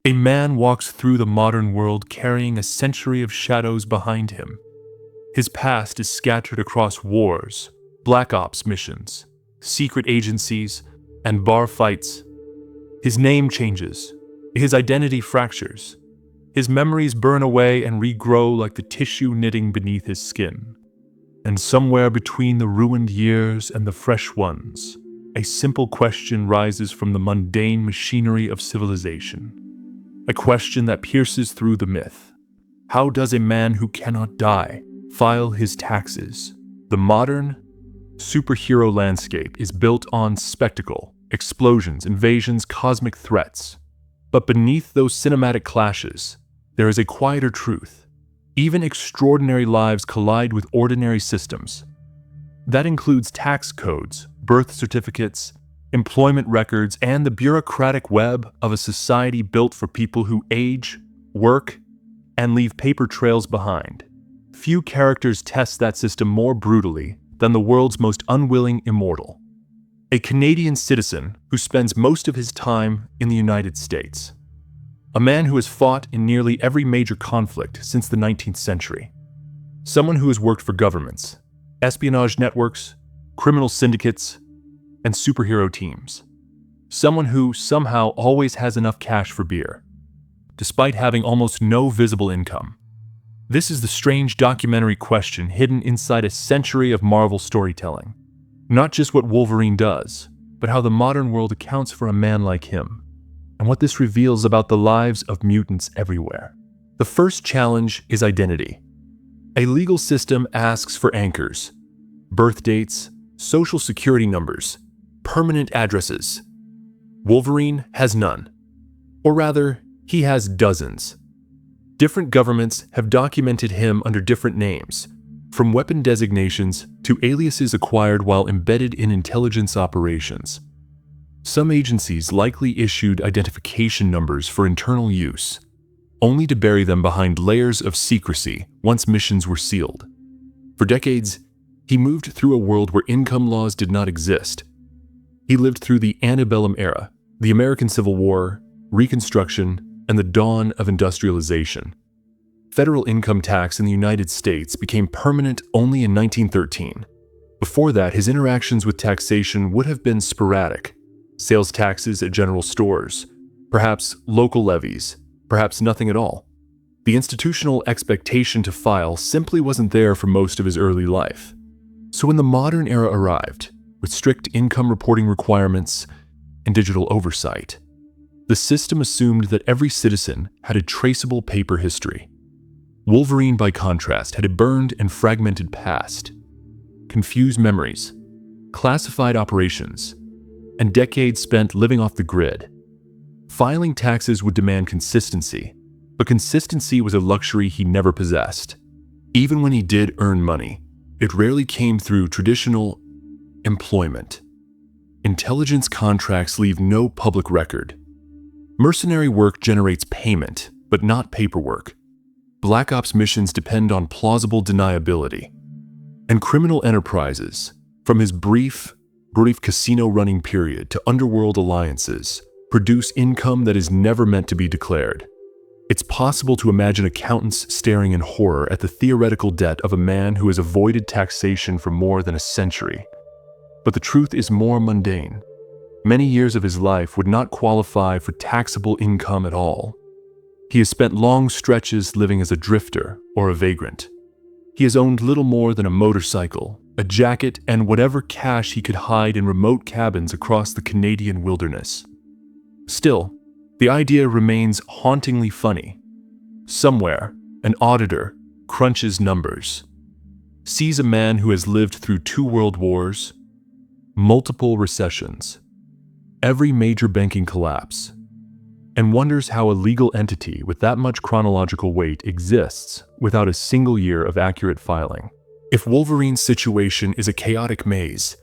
A man walks through the modern world carrying a century of shadows behind him. His past is scattered across wars, black ops missions, secret agencies, and bar fights. His name changes. His identity fractures. His memories burn away and regrow like the tissue knitting beneath his skin. And somewhere between the ruined years and the fresh ones, a simple question rises from the mundane machinery of civilization. A question that pierces through the myth. How does a man who cannot die file his taxes? The modern superhero landscape is built on spectacle, explosions, invasions, cosmic threats. But beneath those cinematic clashes, there is a quieter truth. Even extraordinary lives collide with ordinary systems. That includes tax codes, birth certificates, employment records, and the bureaucratic web of a society built for people who age, work, and leave paper trails behind. Few characters test that system more brutally than the world's most unwilling immortal. A Canadian citizen who spends most of his time in the United States. A man who has fought in nearly every major conflict since the 19th century. Someone who has worked for governments, espionage networks, criminal syndicates, and superhero teams. Someone who somehow always has enough cash for beer, despite having almost no visible income. This is the strange documentary question hidden inside a century of Marvel storytelling. Not just what Wolverine does, but how the modern world accounts for a man like him, and what this reveals about the lives of mutants everywhere. The first challenge is identity. A legal system asks for anchors, birth dates, social security numbers, permanent addresses. Wolverine has none. Or rather, he has dozens. Different governments have documented him under different names, from weapon designations to aliases acquired while embedded in intelligence operations. Some agencies likely issued identification numbers for internal use, only to bury them behind layers of secrecy once missions were sealed. For decades, he moved through a world where income laws did not exist. He lived through the antebellum era, the American Civil War, Reconstruction, and the dawn of industrialization. Federal income tax in the United States became permanent only in 1913. Before that, his interactions with taxation would have been sporadic. Sales taxes at general stores, perhaps local levies, perhaps nothing at all. The institutional expectation to file simply wasn't there for most of his early life. So when the modern era arrived, with strict income reporting requirements and digital oversight, the system assumed that every citizen had a traceable paper history. Wolverine, by contrast, had a burned and fragmented past, confused memories, classified operations, and decades spent living off the grid. Filing taxes would demand consistency, but consistency was a luxury he never possessed. Even when he did earn money, it rarely came through traditional employment. Intelligence contracts leave no public record. Mercenary work generates payment, but not paperwork. Black Ops missions depend on plausible deniability. And criminal enterprises, from his brief casino running period to underworld alliances, produce income that is never meant to be declared. It's possible to imagine accountants staring in horror at the theoretical debt of a man who has avoided taxation for more than a century. But the truth is more mundane. Many years of his life would not qualify for taxable income at all. He has spent long stretches living as a drifter or a vagrant. He has owned little more than a motorcycle, a jacket, and whatever cash he could hide in remote cabins across the Canadian wilderness. Still, the idea remains hauntingly funny. Somewhere, an auditor crunches numbers, sees a man who has lived through 2 world wars, multiple recessions, every major banking collapse, and wonders how a legal entity with that much chronological weight exists without a single year of accurate filing. If Wolverine's situation is a chaotic maze,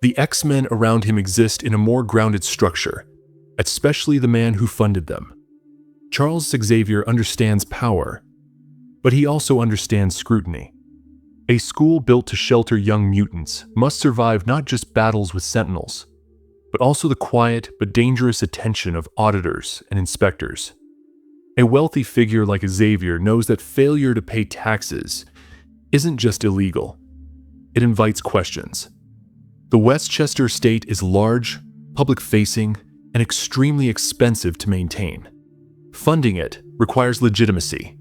the X-Men around him exist in a more grounded structure, especially the man who funded them. Charles Xavier understands power, but he also understands scrutiny. A school built to shelter young mutants must survive not just battles with sentinels, but also the quiet but dangerous attention of auditors and inspectors. A wealthy figure like Xavier knows that failure to pay taxes isn't just illegal, it invites questions. The Westchester estate is large, public-facing, and extremely expensive to maintain. Funding it requires legitimacy.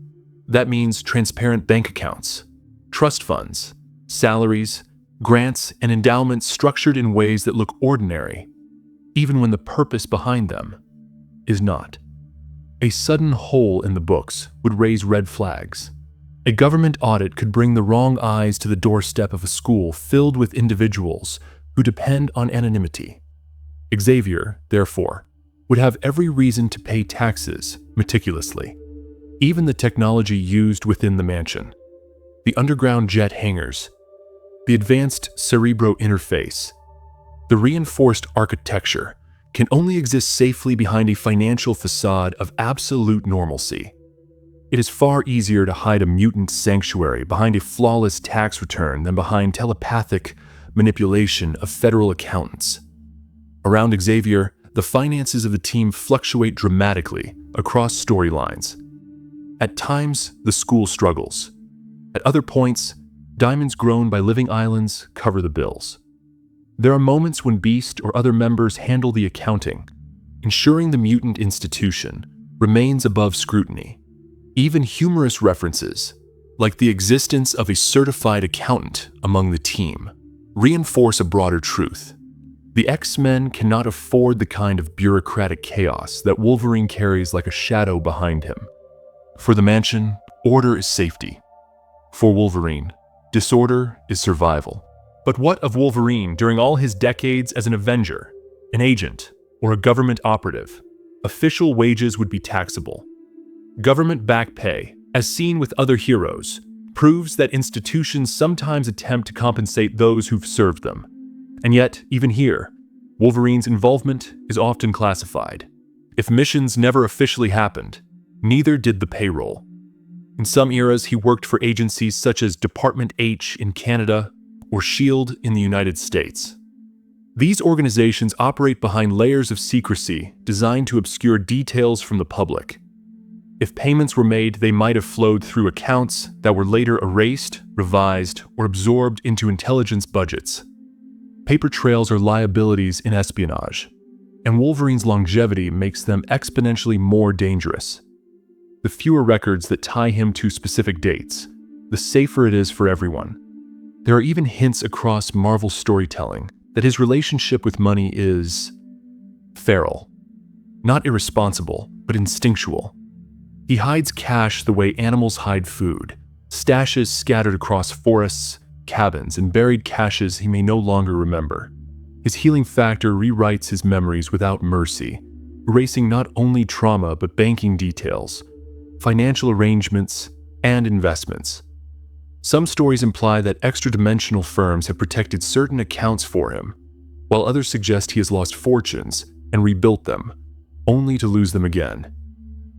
That means transparent bank accounts, trust funds, salaries, grants, and endowments structured in ways that look ordinary, even when the purpose behind them is not. A sudden hole in the books would raise red flags. A government audit could bring the wrong eyes to the doorstep of a school filled with individuals who depend on anonymity. Xavier, therefore, would have every reason to pay taxes meticulously. Even the technology used within the mansion, the underground jet hangars, the advanced cerebro interface, the reinforced architecture, can only exist safely behind a financial facade of absolute normalcy. It is far easier to hide a mutant sanctuary behind a flawless tax return than behind telepathic manipulation of federal accountants. Around Xavier, the finances of the team fluctuate dramatically across storylines. At times, the school struggles. At other points, diamonds grown by living islands cover the bills. There are moments when Beast or other members handle the accounting, ensuring the mutant institution remains above scrutiny. Even humorous references, like the existence of a certified accountant among the team, reinforce a broader truth. The X-Men cannot afford the kind of bureaucratic chaos that Wolverine carries like a shadow behind him. For the mansion, order is safety. For Wolverine, disorder is survival. But what of Wolverine during all his decades as an Avenger, an agent, or a government operative? Official wages would be taxable. Government back pay, as seen with other heroes, proves that institutions sometimes attempt to compensate those who've served them. And yet, even here, Wolverine's involvement is often classified. If missions never officially happened, neither did the payroll. In some eras, he worked for agencies such as Department H in Canada or SHIELD in the United States. These organizations operate behind layers of secrecy designed to obscure details from the public. If payments were made, they might have flowed through accounts that were later erased, revised, or absorbed into intelligence budgets. Paper trails are liabilities in espionage, and Wolverine's longevity makes them exponentially more dangerous. The fewer records that tie him to specific dates, the safer it is for everyone. There are even hints across Marvel storytelling that his relationship with money is feral. Not irresponsible, but instinctual. He hides cash the way animals hide food, stashes scattered across forests, cabins, and buried caches he may no longer remember. His healing factor rewrites his memories without mercy, erasing not only trauma but banking details, financial arrangements, and investments. Some stories imply that extra-dimensional firms have protected certain accounts for him, while others suggest he has lost fortunes and rebuilt them, only to lose them again.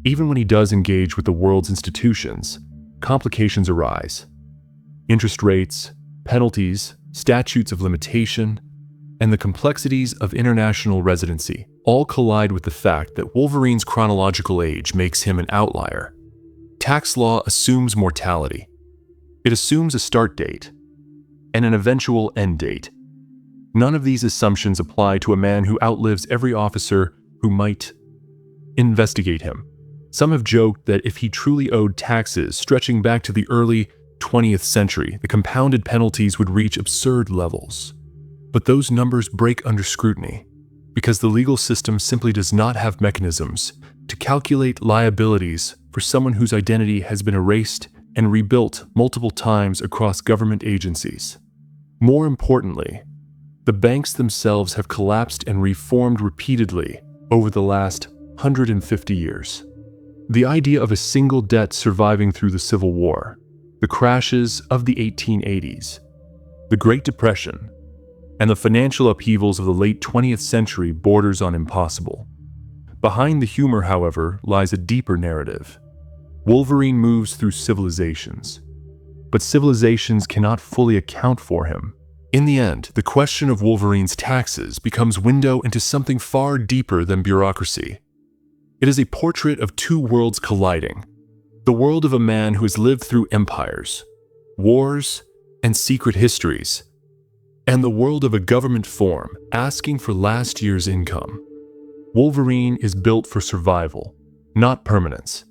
Even when he does engage with the world's institutions, complications arise. Interest rates, penalties, statutes of limitation, and the complexities of international residency all collide with the fact that Wolverine's chronological age makes him an outlier. Tax law assumes mortality. It assumes a start date and an eventual end date. None of these assumptions apply to a man who outlives every officer who might investigate him. Some have joked that if he truly owed taxes stretching back to the early 20th century, the compounded penalties would reach absurd levels. But those numbers break under scrutiny because the legal system simply does not have mechanisms to calculate liabilities for someone whose identity has been erased and rebuilt multiple times across government agencies. More importantly, the banks themselves have collapsed and reformed repeatedly over the last 150 years. The idea of a single debt surviving through the Civil War, the crashes of the 1880s, the Great Depression, and the financial upheavals of the late 20th century borders on impossible. Behind the humor, however, lies a deeper narrative. Wolverine moves through civilizations, but civilizations cannot fully account for him. In the end, the question of Wolverine's taxes becomes window into something far deeper than bureaucracy. It is a portrait of two worlds colliding: the world of a man who has lived through empires, wars, and secret histories, and the world of a government form asking for last year's income. Wolverine is built for survival, not permanence.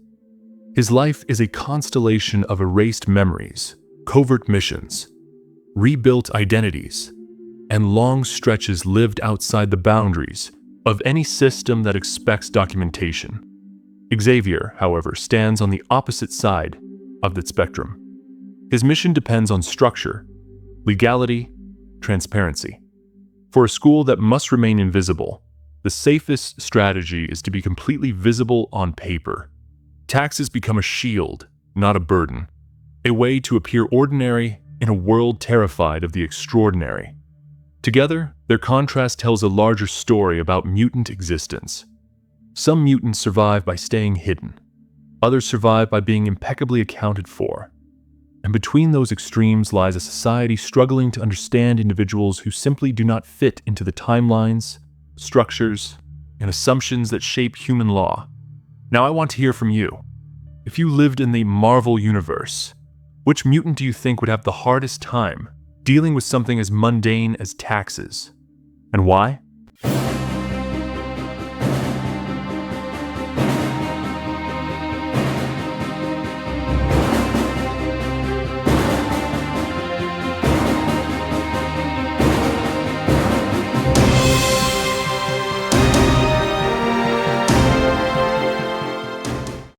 His life is a constellation of erased memories, covert missions, rebuilt identities, and long stretches lived outside the boundaries of any system that expects documentation. Xavier, however, stands on the opposite side of that spectrum. His mission depends on structure, legality, transparency. For a school that must remain invisible, the safest strategy is to be completely visible on paper. Taxes become a shield, not a burden, a way to appear ordinary in a world terrified of the extraordinary. Together, their contrast tells a larger story about mutant existence. Some mutants survive by staying hidden. Others survive by being impeccably accounted for. And between those extremes lies a society struggling to understand individuals who simply do not fit into the timelines, structures, and assumptions that shape human law. Now I want to hear from you. If you lived in the Marvel universe, which mutant do you think would have the hardest time dealing with something as mundane as taxes? And why?